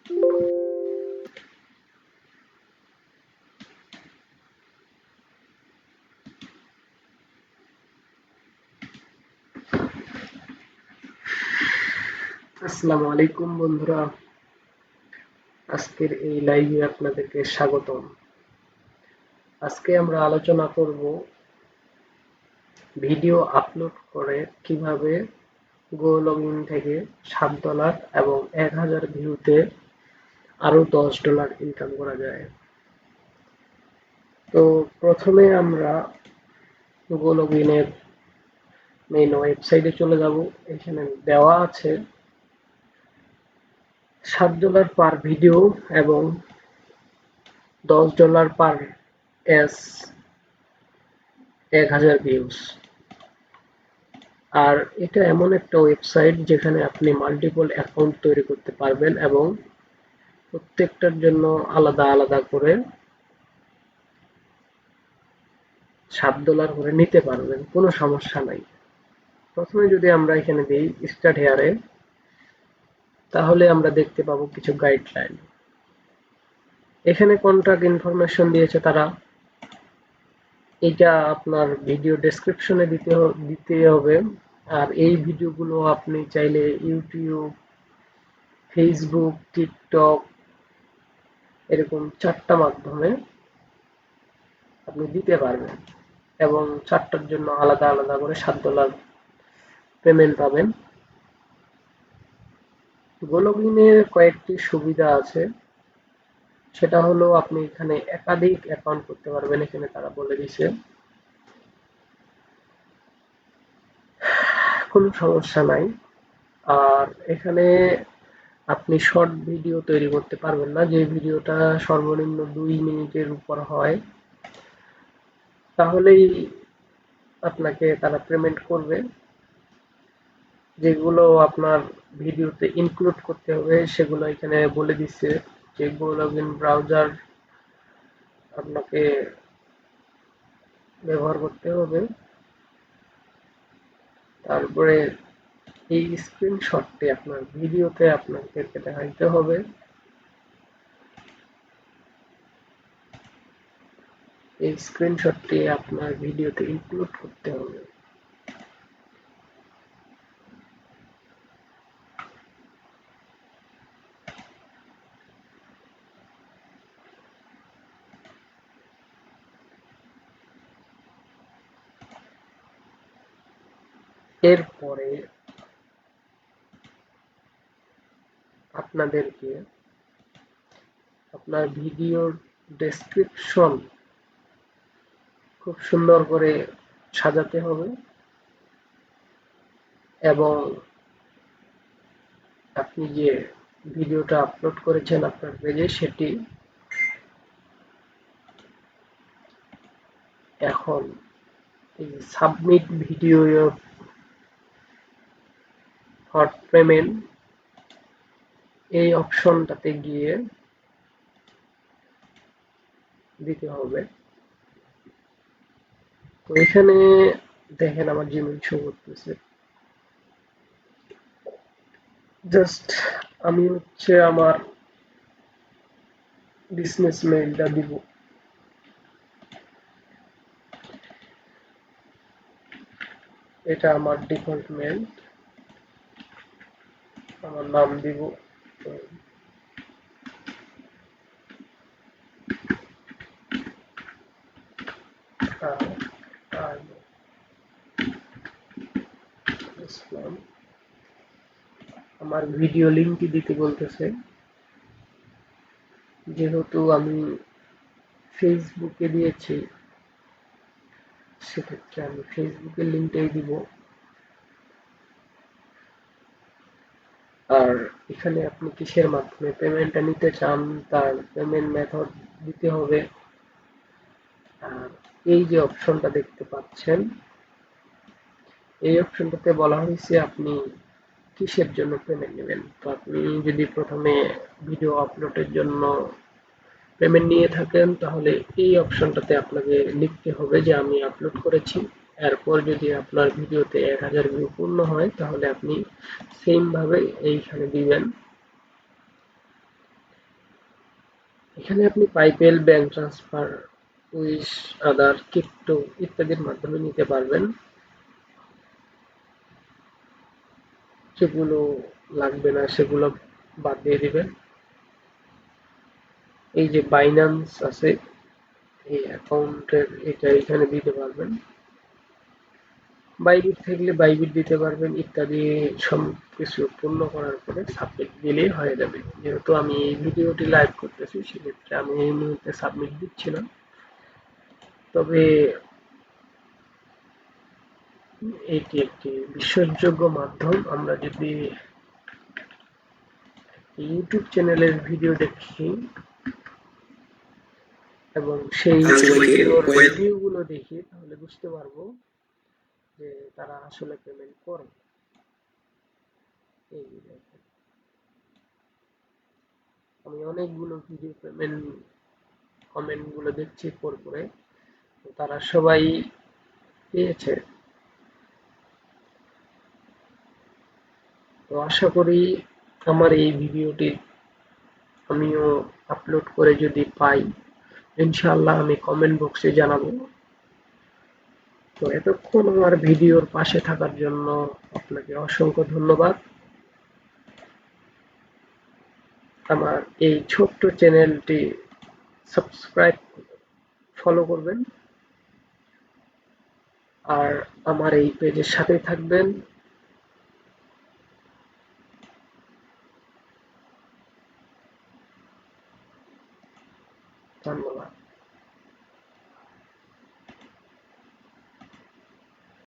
আসসালামু আলাইকুম বন্ধুরা, আজকের এই লাইভে আপনাদেরকে স্বাগতম। আজকে আমরা আলোচনা করব ভিডিও আপলোড করে কিভাবে গো লগইন থেকে $7 এবং 1000 ভিউতে আরো $10 ইনকাম করা যায়। তো প্রথমে আমরা গো লগইনের মেইন ওয়েবসাইটে চলে যাব। এখানে দেওয়া আছে $7 পার ভিডিও এবং $10 পার এস 1000 ভিউজ। আর এটা এমন একটা ওয়েবসাইট যেখানে আপনি মাল্টিপল অ্যাকাউন্ট তৈরি করতে পারবেন এবং প্রত্যেকটার জন্য আলাদা আলাদা করে $7 করে নিতে পারবেন, কোনো সমস্যা নাই। প্রথমে যদি আমরা এখানে দিই স্টার্ট হেয়ারে, তাহলে আমরা দেখতে পাবো কিছু গাইডলাইন। এখানে কন্টাক্ট ইনফরমেশন দিয়েছে তারা, এটা আপনার ভিডিও ডেসক্রিপশনে দিতে হবে। আর এই ভিডিওগুলো আপনি চাইলে ইউটিউব, ফেসবুক, টিকটক এরকম 4টা মাধ্যমে আপনি দিতে পারবেন এবং 4টার জন্য আলাদা আলাদা করে $7 পেমেন্ট পাবেন। গো লগইনের কয়েকটি সুবিধা আছে, সেটা হলো আপনি এখানে একাধিক অ্যাকাউন্ট করতে পারবেন, এখানে তারা বলে দিছে। কোনো সমস্যা নাই। আর এখানে আপনি শর্ট ভিডিও তৈরি করতে পারবেন না, যে ভিডিওটা সর্বনিম্ন 2 মিনিটের উপর হয় তাহলেই আপনাকে তারা পেমেন্ট করবে। যেগুলো আপনার ভিডিওতে ইনক্লুড করতে হবে সেগুলো এখানে বলে দিচ্ছে, যে গো লগইন ব্রাউজার আপনাকে ব্যবহার করতে হবে। তারপরে এই স্ক্রিনশটটি আপনার ভিডিওতে আপনাদেরকে দেখাইতে হবে। এই স্ক্রিনশটটি আপনার ভিডিওতে ইনক্লুড করতে হবে। এরপরে আপনাদেরকে আপনার ভিডিওর ডেসক্রিপশন খুব সুন্দর করে সাজাতে হবে এবং আপনি যে ভিডিওটা আপলোড করেছেন আপনার পেজে, সেটি এখন এই সাবমিট ভিডিও ফর পেমেন্ট এই অপশনটাতে গিয়ে দিতে হবে। তো এখানে দেখেন আমার জিমেইল শো করতেছে। জাস্ট আমি হচ্ছে আমার বিজনেস মেইলটা দিব। এটা আমার ডিফল্ট মেইল, আমার নাম দিব। ইসলাম। আমার ভিডিও লিঙ্কটি দিতে বলতেছে, যেহেতু আমি ফেসবুকে দিয়েছি সেক্ষেত্রে আমি ফেসবুকের লিঙ্কটাই দিব। আর এখানে আপনি কিসের মাধ্যমে পেমেন্টটা নিতে চান তার পেমেন্ট মেথড দিতে হবে। আর এই যে অপশনটা দেখতে পাচ্ছেন, এই অপশনটাতে বলা হয়েছে আপনি কিসের জন্য পেমেন্ট নেবেন। তো আপনি যদি প্রথমে ভিডিও আপলোডের জন্য পেমেন্ট নিয়ে থাকেন তাহলে এই অপশনটাতে আপনাকে লিখতে হবে যে আমি আপলোড করেছি। এরপর যদি আপনার ভিডিওতে 1000 ভিউ পূর্ণ হয় তাহলে আপনি সেম ভাবে এইখানে দিবেন এখানে আপনি পাইপেল, ব্যাংক ট্রান্সফার, উইশ, আদার, ক্রিপ্টো ইত্যাদির মাধ্যমে নিতে পারবেন। যেগুলো লাগবে না সেগুলো বাদ দিয়ে দিবেন। এই যে বাইন্যান্স আছে, এই অ্যাকাউন্টের এটা এখানে দিতে পারবেন। বাইবিট থাকলে বাইবিট দিতে পারবেন ইত্যাদি। সব কিছু পূর্ণ করার পরে সাবমিট দিলেই হয়ে যাবে। যেহেতু আমি এই ভিডিওটি লাইভ করতেছি সেক্ষেত্রে আমি এই মুহূর্তে সাবমিট দিচ্ছি না। তবে এটি একটি বিশ্বাসযোগ্য মাধ্যম। আমরা যদি ইউটিউব চ্যানেলের ভিডিও দেখি এবং সেই ভিডিওর রিভিউগুলো দেখি তাহলে বুঝতে পারবো যে তারা আসলে পেমেন্ট করে। এই দেখেন, আমি অনেকগুলো ভিডিও পেমেন্ট কমেন্ট গুলো দেখছি পরে তারা সবাই পেয়েছে। তো আশা করি আমার এই ভিডিওটি আমিও আপলোড করে যদি পাই ইনশাআল্লাহ আমি কমেন্ট বক্সে জানাবো। তো এতক্ষণ আমার ভিডিওর পাশে থাকার জন্য আপনাকে অসংখ্য ধন্যবাদ। আমার এই ছোট্ট চ্যানেলটি সাবস্ক্রাইব, ফলো করবেন আর আমার এই পেজের সাথে থাকবেন।